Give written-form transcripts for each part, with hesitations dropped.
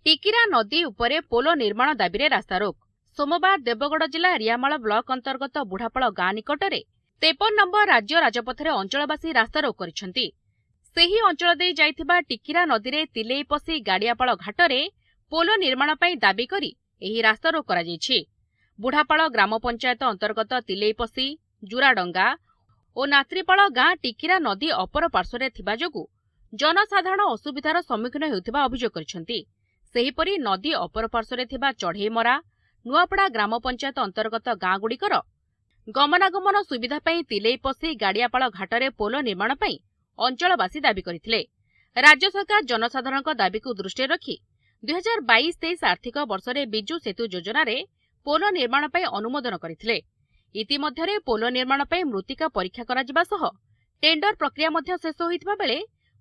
टिकिरा नदी उपरे पोलो निर्माण दाबी रास्तारोक। सोमवार देवगढ़ जिला रियामाल ब्लॉक अंतर्गत बुढ़ापाल गाँ निकटरे 53 नंबर राज्य राजपथरे अंचलवासी रास्तारोक करिसेंती। सेही अंचल देई जाइथिबा टिकिरा नदी रे तिलेई पसी गाड़ियापाल घाटरे पोलो निर्माण पई दाबी करी एही रास्तारोक करा जायछि। बुढ़ापाल ग्राम पंचायत अंतर्गत तिलेई पसी जुराडंगा और नात्रीपाल गाँ टिकिरा नदी अपर पार्श्वरे थिबा जोगु जनसाधारण असुविधार सम्मुखीन हेउथिबा अभियोग करिसेंती। सेहीपरि नदी अपर पार्श्वरे थिबा चढ़ेईमरा नुआपड़ा ग्राम पंचायत अंतर्गत गाँ गुड़िकर गमनागमन सुविधा पई तिलेई पसी गाड़ियापाल घाटरे पोलो निर्माण पई अंचलवासी दाबी करथिले। राज्य सरकार जनसाधारणक दाबीकु दृष्टि रखी 2022-23 आर्थिक वर्षरे बिजु सेतु योजना रे पोलो निर्माण पई अनुमोदन करथिले। इतिमध्यरे पोलो निर्माण पई मृत्तिका परीक्षा कराजिबा सह टेंडर प्रक्रिया मध्य शेष होइथिबा बेले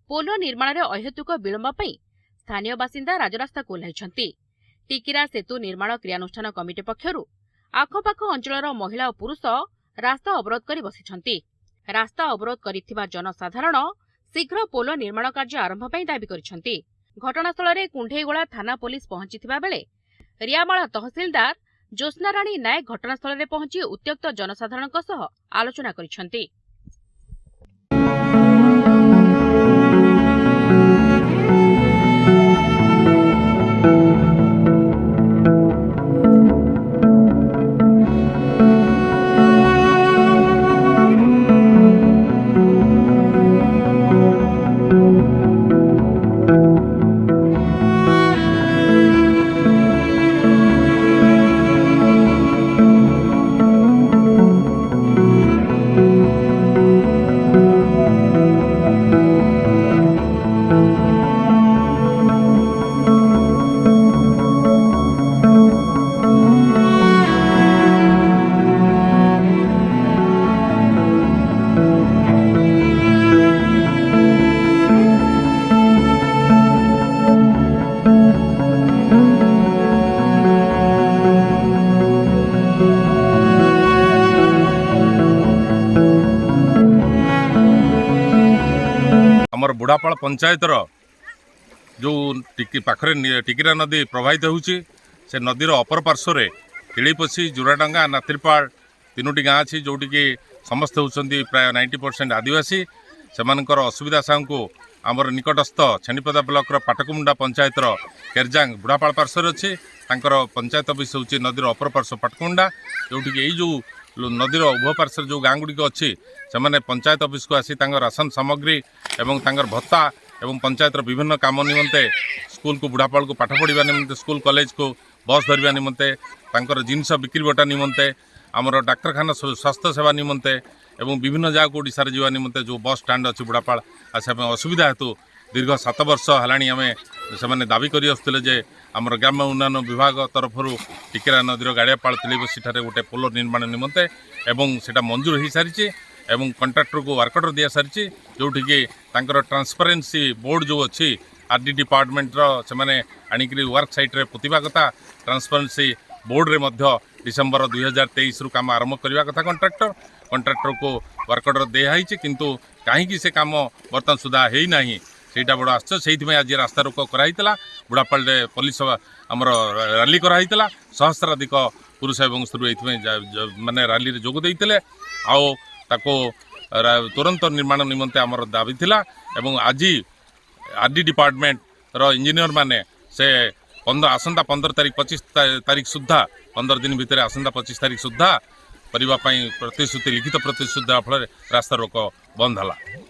पोलो निर्माण रे अहेतुक विलंब पई स्थानीय बासिंदा राजरास्ता को ओह्लाइछंती। टिकिरा सेतु निर्माण क्रियानुष्ठान कमिटी पक्षरु आखपाख अंचलर महिला और पुरुष रास्ता अवरोध करी बसिछंती। रास्ता अवरोध करिथिबा जनसाधारण शीघ्र पोलो निर्माण कार्य आरंभ पई दाबी करिछंती। घटनास्थल रे कुंढेईगोला थाना पुलिस पहुंचीथिबा बेले रियामाल तहसीलदार ज्योत्स्नाराणी नायक घटनास्थल रे पहुंची उत्यक्त जनसाधारणक सह आलोचना करिछंती। आमर बुढ़ापाल पंचायतर जो पाखरे टिकिरा नदी प्रवाहित होउची से नदीर अपर पार्श्व तिलेईपसी जुराडंगा नात्रीपाल तीनोटी गाँ अच्छी जोटी कि समस्त होउछंती प्राय 90% आदिवासी सेमानकर असुविधा सामू आमर निकटस्थ छेनीपदा ब्लॉक पाटकुमुंडा पंचायतर केरजांग बुढ़ापाल पार्श्व अच्छी पंचायत ऑफिस होउची नदीर अपर पार्श्व पाटकुमुंडा जोटी कि जो नदीर उभय पार्श्व जो गाँ गुड़िक अच्छी से पंचायत ऑफिस को आसी राशन सामग्री एवं भत्ता एवं पंचायत विभिन्न काम निमंते स्कूल को बुढ़ापाल को पाठ पढ़ा निमंते स्कूल कॉलेज को बस धरवा निमंते जिनस बिक्री बटा निमंते आमर डाक्तरखाना स्वास्थ्य सेवा निमंते एवं विभिन्न जगह ओडिशा रे जीवा निमंते जो बस स्टैंड अच्छी बुढ़ापाल आसापे असुविधा हेतु दीर्घ 7 वर्ष है आम से दाबी कर आसुले जे आमर ग्राम उन्नयन विभाग तरफ टिकिरा नदीर गाड़ियापाल तिलेईपसी ठारे गोटे पोलो निर्माण निमंते एवं सेटा मंजूर हो सारी एवं कंट्राक्टर को वर्क ऑर्डर दिया सारी जोठी कि ट्रांसपेरेंसी बोर्ड जो अच्छी आरडी डिपार्टमेंट से आनिक वर्क साइट रे पोतिबा कथा ट्रांसपेरेंसी बोर्ड रे मध्य डिसेम्बर 2023 काम आरंभ करने कथा कंट्राक्टर को वर्क ऑर्डर दिखाई किंतु कहीं से काम बर्तमान सुधा है ना सेटा बड़ आश्चर्य से आज रास्ता रोक कराइला बुढ़ापाल पुलिस आमर रैली कराइला सहस्राधिक पुरुष एवं स्त्री माने रैली जोग देते आओ ताको तुरंत निर्माण निमंते आमर दाबी थिला एवं आज आरडी डिपार्टमेंट रो इंजीनियर माने से आसंता 15 तारीख 25 तारीख सुधा 15 दिन भितर आसंता 25 तारीख सुधा करने प्रतिश्रुति लिखित प्रतिश्रुति फल रास्ता रोक बंद है।